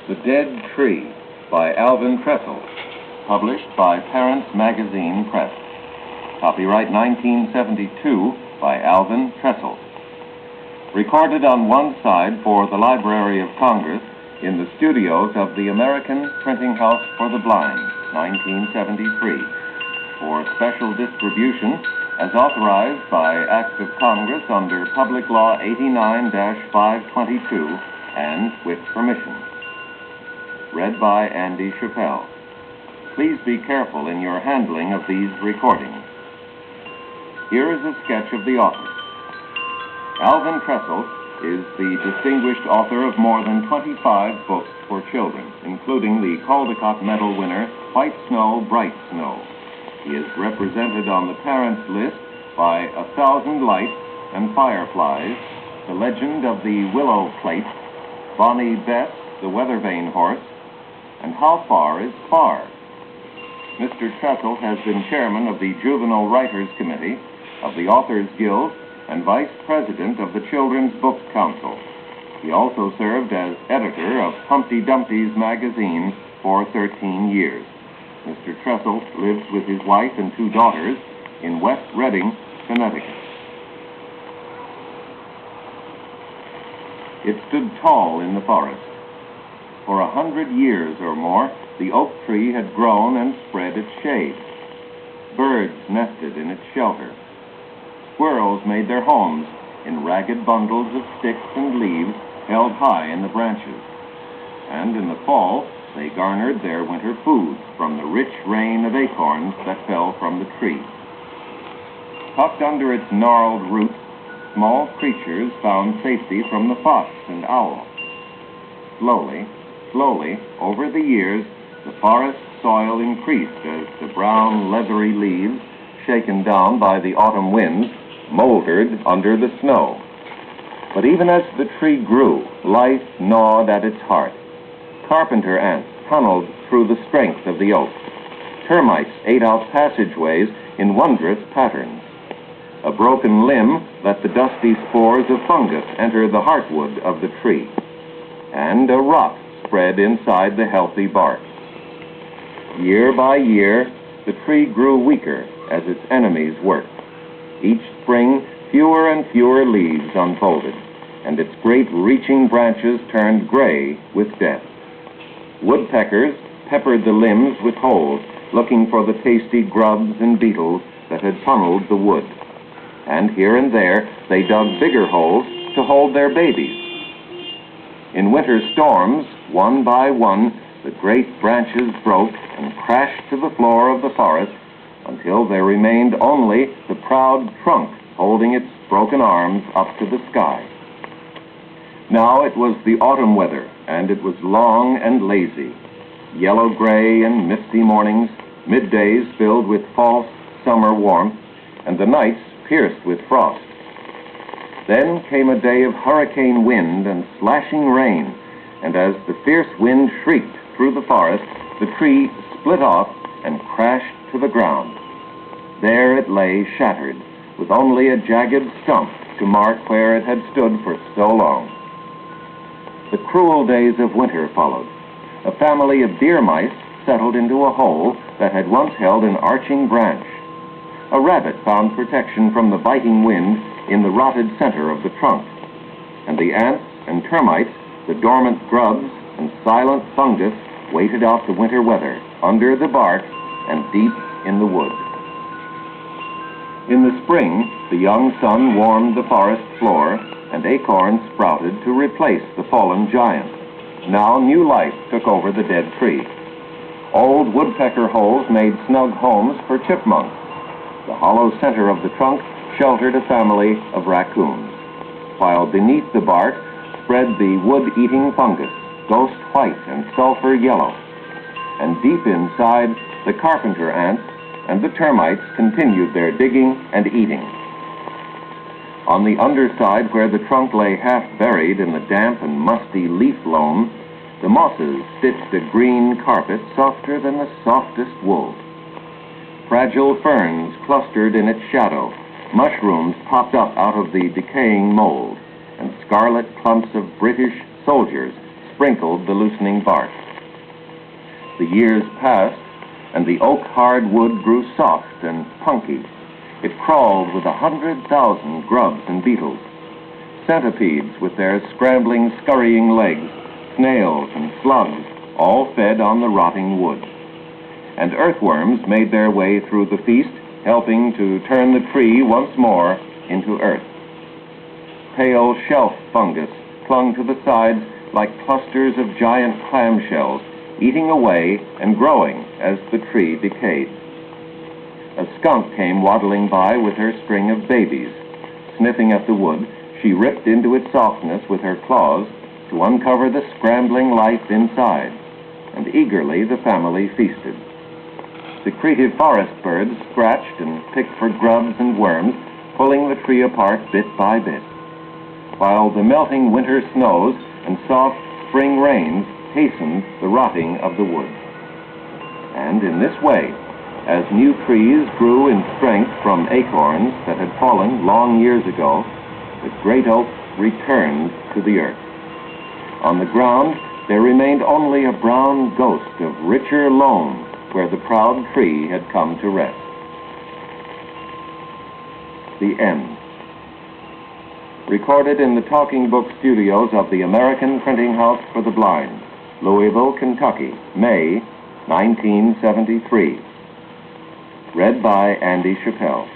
The Dead Tree by Alvin Tressel, published by Parents Magazine Press. Copyright 1972 by Alvin Tressel. Recorded on one side for the Library of Congress in the studios of the American Printing House for the Blind, 1973, for special distribution as authorized by Act of Congress under Public Law 89-522 and with permission. Read by Andy Chappell. Please be careful in your handling of these recordings. Here is a sketch of the author. Alvin Tressel is the distinguished author of more than 25 books for children, including the Caldecott Medal winner, White Snow, Bright Snow. He is represented on the parents' list by 1,000 Lights and Fireflies, The Legend of the Willow Plate, Bonnie Bess, the Weather Vane Horse, and How Far is Far? Mr. Tressel has been chairman of the Juvenile Writers Committee, of the Authors Guild, and vice president of the Children's Book Council. He also served as editor of Humpty Dumpty's magazine for 13 years. Mr. Tressel lives with his wife and 2 daughters in West Reading, Connecticut. It stood tall in the forest. For 100 years or more, the oak tree had grown and spread its shade. Birds nested in its shelter. Squirrels made their homes in ragged bundles of sticks and leaves held high in the branches. And in the fall, they garnered their winter food from the rich rain of acorns that fell from the tree. Tucked under its gnarled roots, small creatures found safety from the fox and owl. Slowly, over the years, the forest soil increased as the brown, leathery leaves, shaken down by the autumn winds, moldered under the snow. But even as the tree grew, life gnawed at its heart. Carpenter ants tunneled through the strength of the oak. Termites ate out passageways in wondrous patterns. A broken limb let the dusty spores of fungus enter the heartwood of the tree. And a rot spread inside the healthy bark. Year by year, the tree grew weaker as its enemies worked. Each spring, fewer and fewer leaves unfolded, and its great reaching branches turned gray with death. Woodpeckers peppered the limbs with holes, looking for the tasty grubs and beetles that had tunneled the wood. And here and there, they dug bigger holes to hold their babies. In winter storms, one by one, the great branches broke and crashed to the floor of the forest until there remained only the proud trunk holding its broken arms up to the sky. Now it was the autumn weather, and it was long and lazy. Yellow-gray and misty mornings, middays filled with false summer warmth, and the nights pierced with frost. Then came a day of hurricane wind and slashing rain, and as the fierce wind shrieked through the forest, the tree split off and crashed to the ground. There it lay shattered, with only a jagged stump to mark where it had stood for so long. The cruel days of winter followed. A family of deer mice settled into a hole that had once held an arching branch. A rabbit found protection from the biting wind in the rotted center of the trunk. And the ants and termites, the dormant grubs and silent fungus waited out the winter weather under the bark and deep in the wood. In the spring, the young sun warmed the forest floor, and acorns sprouted to replace the fallen giant. Now new life took over the dead tree. Old woodpecker holes made snug homes for chipmunks. The hollow center of the trunk sheltered a family of raccoons, while beneath the bark spread the wood-eating fungus, ghost white and sulfur yellow. And deep inside, the carpenter ants and the termites continued their digging and eating. On the underside, where the trunk lay half buried in the damp and musty leaf loam, the mosses stitched a green carpet softer than the softest wool. Fragile ferns clustered in its shadow. Mushrooms popped up out of the decaying mold, and scarlet clumps of British soldiers sprinkled the loosening bark. The years passed, and the oak hardwood grew soft and punky. It crawled with 100,000 grubs and beetles. Centipedes with their scrambling, scurrying legs, snails and slugs, all fed on the rotting wood. And earthworms made their way through the feast, helping to turn the tree once more into earth. Pale shelf fungus clung to the sides like clusters of giant clamshells, eating away and growing as the tree decayed. A skunk came waddling by with her string of babies. Sniffing at the wood, she ripped into its softness with her claws to uncover the scrambling life inside, and eagerly the family feasted. Secretive forest birds scratched and picked for grubs and worms, pulling the tree apart bit by bit, while the melting winter snows and soft spring rains hastened the rotting of the wood. And in this way, as new trees grew in strength from acorns that had fallen long years ago, the great oak returned to the earth. On the ground, there remained only a brown ghost of richer loam where the proud tree had come to rest. The End. Recorded in the Talking Book Studios of the American Printing House for the Blind, Louisville, Kentucky, May 1973. Read by Andy Chappell.